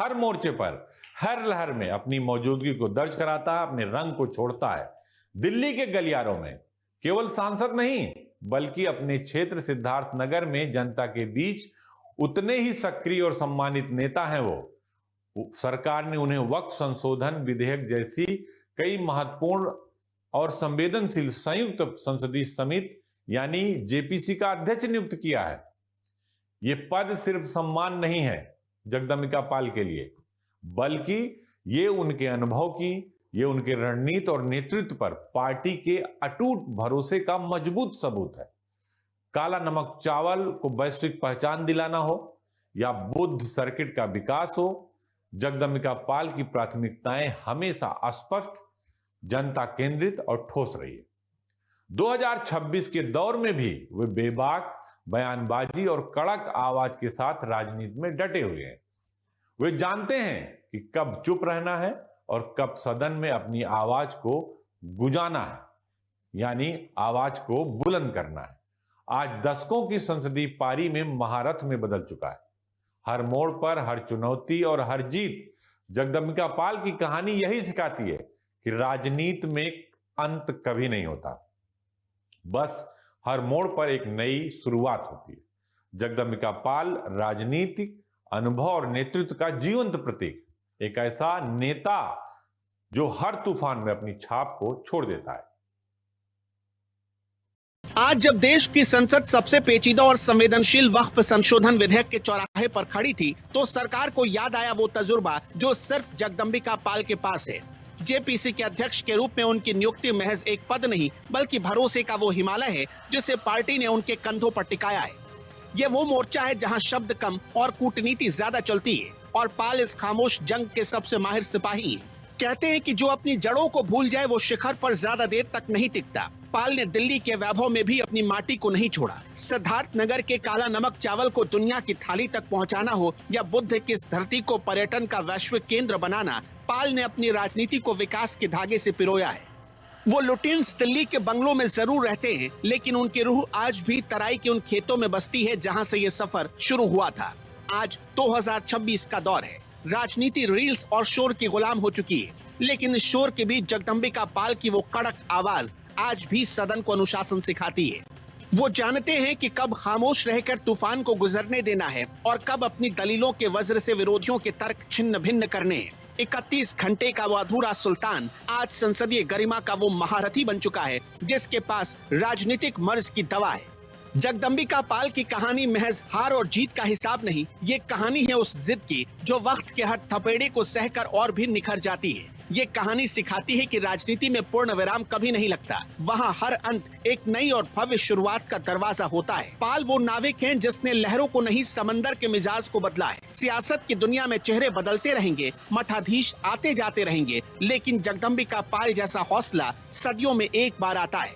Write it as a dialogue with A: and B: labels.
A: हर मोर्चे पर, हर लहर में अपनी मौजूदगी को दर्ज कराता है, अपने रंग को छोड़ता है। दिल्ली के गलियारों में केवल सांसद नहीं, बल्कि अपने क्षेत्र सिद्धार्थनगर में जनता के बीच उतने ही सक्रिय और सम्मानित नेता हैं वो। सरकार ने उन्हें वक्फ संशोधन विधेयक जैसी कई महत्वपूर्ण और संवेदनशील संयुक्त संसदीय समिति यानी जेपीसी का अध्यक्ष नियुक्त किया है। यह पद सिर्फ सम्मान नहीं है जगदंबिका पाल के लिए, बल्कि ये उनके अनुभव की, ये उनके रणनीति और नेतृत्व पर पार्टी के अटूट भरोसे का मजबूत सबूत है। काला नमक चावल को वैश्विक पहचान दिलाना हो या बुद्ध सर्किट का विकास हो, जगदंबिका पाल की प्राथमिकताएं हमेशा स्पष्ट, जनता केंद्रित और ठोस रही है। 2026 के दौर में भी वे बेबाक बयानबाजी और कड़क आवाज के साथ राजनीति में डटे हुए हैं। वे जानते हैं कि कब चुप रहना है और कब सदन में अपनी आवाज को गुंजाना है, यानी आवाज को बुलंद करना है। आज दशकों की संसदीय पारी में महारथ में बदल चुका है। हर मोड़ पर, हर चुनौती और हर जीत जगदंबिका पाल की कहानी यही सिखाती है कि राजनीति में अंत कभी नहीं होता, बस हर मोड़ पर एक नई शुरुआत होती है। जगदंबिका पाल राजनीतिक अनुभव और नेतृत्व का जीवंत प्रतीक, एक ऐसा नेता जो हर तूफान में अपनी छाप को छोड़ देता है।
B: आज जब देश की संसद सबसे पेचीदा और संवेदनशील वक्फ संशोधन विधेयक के चौराहे पर खड़ी थी, तो सरकार को याद आया वो तजुर्बा जो सिर्फ जगदंबिका पाल के पास है। जेपीसी के अध्यक्ष के रूप में उनकी नियुक्ति महज एक पद नहीं, बल्कि भरोसे का वो हिमालय है जिसे पार्टी ने उनके कंधों पर टिकाया है। ये वो मोर्चा है जहां शब्द कम और कूटनीति ज्यादा चलती है, और पाल इस खामोश जंग के सबसे माहिर सिपाही हैं। कहते हैं कि जो अपनी जड़ों को भूल जाए वो शिखर पर ज्यादा देर तक नहीं टिकता। पाल ने दिल्ली के वैभव में भी अपनी माटी को नहीं छोड़ा। सिद्धार्थनगर के काला नमक चावल को दुनिया की थाली तक पहुंचाना हो या बुद्ध की इस धरती को पर्यटन का वैश्विक केंद्र बनाना, पाल ने अपनी राजनीति को विकास के धागे से पिरोया है। वो लुटियंस दिल्ली के बंगलों में जरूर रहते हैं, लेकिन उनकी रूह आज भी तराई के उन खेतों में बसती है जहां से ये सफर शुरू हुआ था। आज 2026 का दौर है। राजनीति रील्स और शोर की गुलाम हो चुकी है, लेकिन इस शोर के बीच जगदंबिका पाल की वो कड़क आवाज आज भी सदन को अनुशासन सिखाती है। वो जानते हैं कि कब खामोश रहकर तूफान को गुजरने देना है और कब अपनी दलीलों के वज्र से विरोधियों के तर्क छिन्न भिन्न करने हैं। 31 घंटे का वो अधूरा सुल्तान आज संसदीय गरिमा का वो महारथी बन चुका है जिसके पास राजनीतिक मर्ज की दवा है। जगदंबिका पाल की कहानी महज हार और जीत का हिसाब नहीं, ये कहानी है उस जिद की जो वक्त के हर थपेड़े को सहकर और भी निखर जाती है। ये कहानी सिखाती है कि राजनीति में पूर्ण विराम कभी नहीं लगता, वहाँ हर अंत एक नई और भव्य शुरुआत का दरवाजा होता है। पाल वो नाविक हैं जिसने लहरों को नहीं समंदर के मिजाज को बदला है। सियासत की दुनिया में चेहरे बदलते रहेंगे, मठाधीश आते जाते रहेंगे, लेकिन जगदंबिका पाल जैसा हौसला सदियों में एक बार आता है।